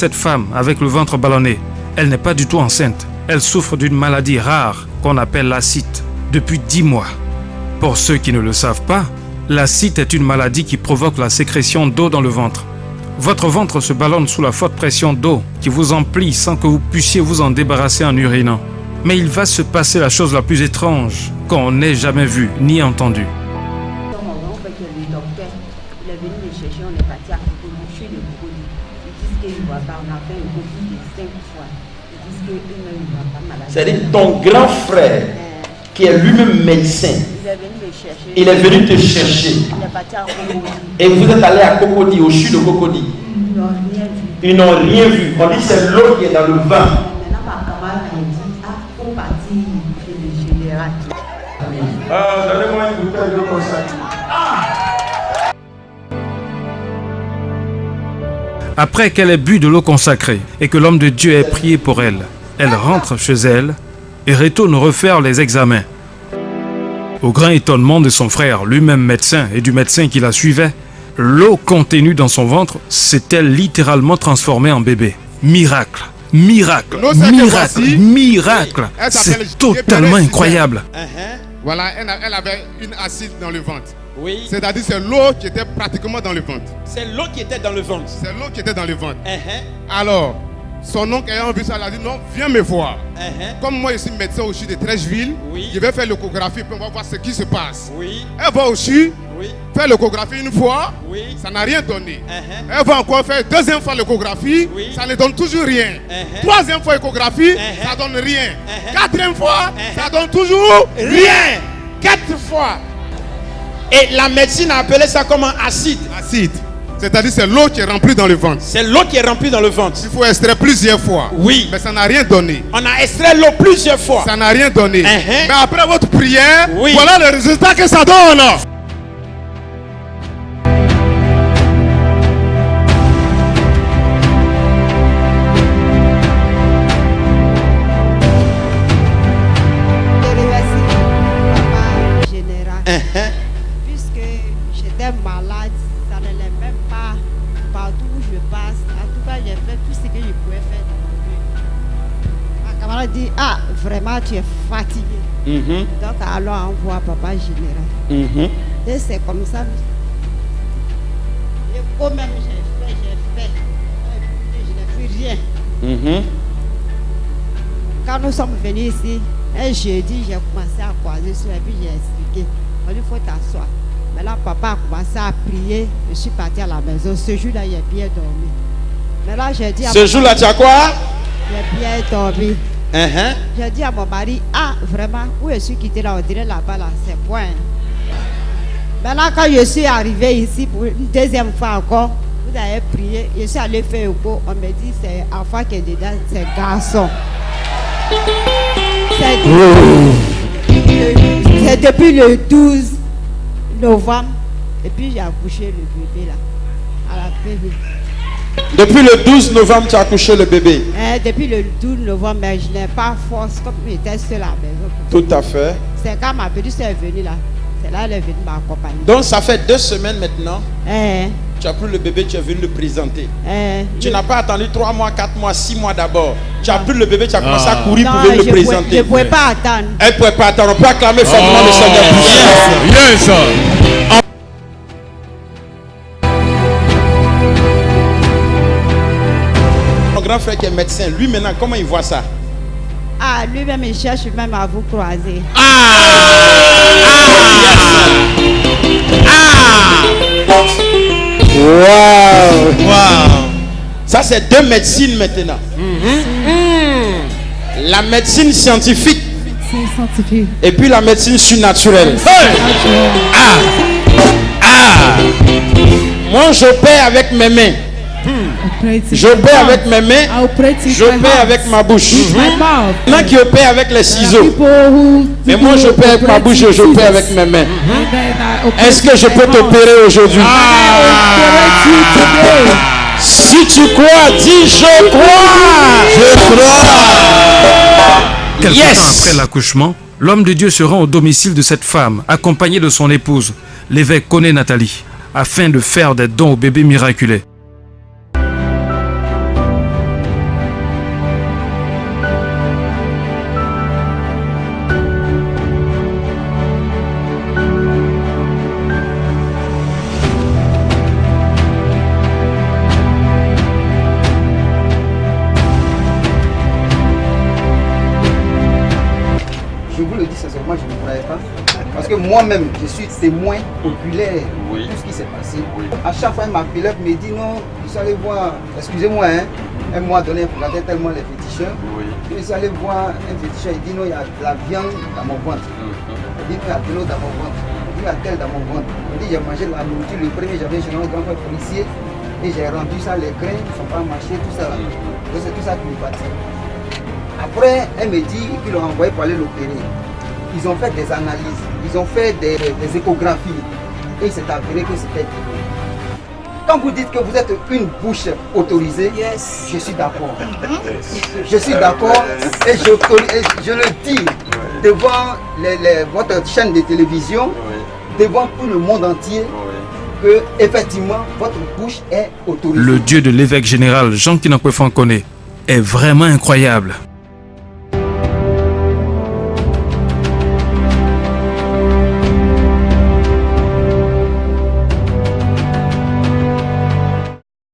Cette femme avec le ventre ballonné, elle n'est pas du tout enceinte. Elle souffre d'une maladie rare qu'on appelle l'acite depuis 10 mois. Pour ceux qui ne le savent pas, l'acite est une maladie qui provoque la sécrétion d'eau dans le ventre. Votre ventre se ballonne sous la forte pression d'eau qui vous emplit sans que vous puissiez vous en débarrasser en urinant. Mais il va se passer la chose la plus étrange qu'on n'ait jamais vue ni entendue. C'est-à-dire ton grand frère, qui est lui-même médecin, il est venu te chercher. Et vous êtes allé à Cocody, au CHU de Cocody. Ils n'ont rien vu. On dit c'est l'eau qui est dans le vin. Donnez-moi une bouteille d'eau consacrée. Après qu'elle ait bu de l'eau consacrée et que l'homme de Dieu ait prié pour elle, elle rentre chez elle et retourne refaire les examens. Au grand étonnement de son frère, lui-même médecin, et du médecin qui la suivait, l'eau contenue dans son ventre s'était littéralement transformée en bébé. Miracle, miracle, miracle, miracle. C'est totalement incroyable. Voilà, elle avait une acide dans le ventre. Oui. C'est-à-dire c'est l'eau qui était pratiquement dans le ventre. C'est l'eau qui était dans le ventre. C'est l'eau qui était dans le ventre. Alors, son oncle ayant vu ça, elle a dit non, viens me voir. Comme moi je suis médecin au CHU de Trècheville, je vais faire l'échographie puis on va voir ce qui se passe. Elle va au CHU, faire l'échographie une fois, ça n'a rien donné. Elle va encore faire deuxième fois l'échographie, ça ne donne toujours rien. Troisième fois l'échographie, ça donne rien. Quatrième fois, ça donne toujours rien. 4 fois. Et la médecine a appelé ça comme un acide. Acide. C'est-à-dire c'est l'eau qui est remplie dans le ventre. C'est l'eau qui est remplie dans le ventre. Il faut extraire plusieurs fois. Oui. Mais ça n'a rien donné. On a extrait l'eau plusieurs fois. Ça n'a rien donné. Mais après votre prière, voilà le résultat que ça donne. Puisque j'étais malade, ça n'allait même pas partout où je passe. En tout cas, j'ai fait tout ce que je pouvais faire dans mon vie. Ma camarade dit, ah, vraiment, tu es fatigué. Donc, alors, on voit papa général. Et c'est comme ça. Et quand même, j'ai fait. Je n'ai fait rien. Quand nous sommes venus ici, un jeudi, j'ai commencé à croiser sur et puis j'ai expliqué. On dit, il faut t'asseoir. Mais là, papa a commencé à prier. Je suis parti à la maison. Ce jour-là, j'ai bien dormi. Mais là, j'ai dit à ce jour-là, tu as quoi? J'ai bien dormi. J'ai dit à mon mari, ah, vraiment, où je suis quitté là, on dirait là-bas, là, c'est point. Mais là, quand je suis arrivé ici pour une deuxième fois encore, vous avez prié, je suis allé faire un coup. On me dit, c'est enfant qui est dedans, c'est garçon. C'est depuis le 12 novembre. Et puis j'ai accouché le bébé là. À la bébé. Depuis le 12 novembre, tu as accouché le bébé. Depuis le 12 novembre, mais je n'ai pas force comme j'étais seule à la maison. Tout à fait. C'est quand ma petite soeur est venue là. C'est là qu'elle est venue m'accompagner. Donc ça fait 2 semaines maintenant. Tu as pris le bébé, tu es venu le présenter. Tu n'as pas attendu 3 mois, 4 mois, 6 mois d'abord. Tu as pris le bébé, tu as commencé à courir pour venir le présenter. Je ne pouvais pas attendre. Elle ne pouvait pas attendre. On peut acclamer fortement le Seigneur. Yes. Mon grand frère qui est médecin, lui maintenant, comment il voit ça? Ah, lui-même, il cherche même à vous croiser. Wow. Ça, c'est 2 médecines maintenant. La médecine scientifique. Et puis la médecine surnaturelle. Moi, j'opère avec mes mains. J'opère avec mes mains. J'opère avec ma bouche. Il y en a qui opèrent avec les ciseaux. Mais moi, j'opère avec ma bouche et j'opère avec mes mains. Est-ce que je peux t'opérer aujourd'hui? Si tu crois, dis je crois. Je crois. Quelque temps après l'accouchement, l'homme de Dieu se rend au domicile de cette femme, accompagné de son épouse, l'évêque Koné Nathalie, afin de faire des dons au bébé miraculé. pas. Parce que moi-même, je suis témoin oculaire de tout ce qui s'est passé. À chaque fois, il m'appelait et me dit non, je suis allé voir, excusez-moi, hein, un mois donné, il regardait tellement les féticheurs. Je suis allé voir un féticheur, il dit non, il y a de la viande dans mon ventre. Il dit non, il y a de l'eau dans mon ventre. Il dit il y a tel dans mon ventre. Il dit j'ai mangé de la nourriture, le premier j'avais chez un grand frère policier et j'ai rendu ça, les grains ne sont pas mâchés, tout ça. Donc c'est tout ça qui me fatigue. Après, elle me dit qu'ils l'ont envoyé pour aller l'opérer. Ils ont fait des analyses, ils ont fait des échographies et il s'est avéré que c'était... Quand vous dites que vous êtes une bouche autorisée, je suis d'accord. Je suis d'accord et je le dis devant votre chaîne de télévision, devant tout le monde entier, que effectivement votre bouche est autorisée. Le Dieu de l'évêque général Jean Kinakwe Fankone est vraiment incroyable.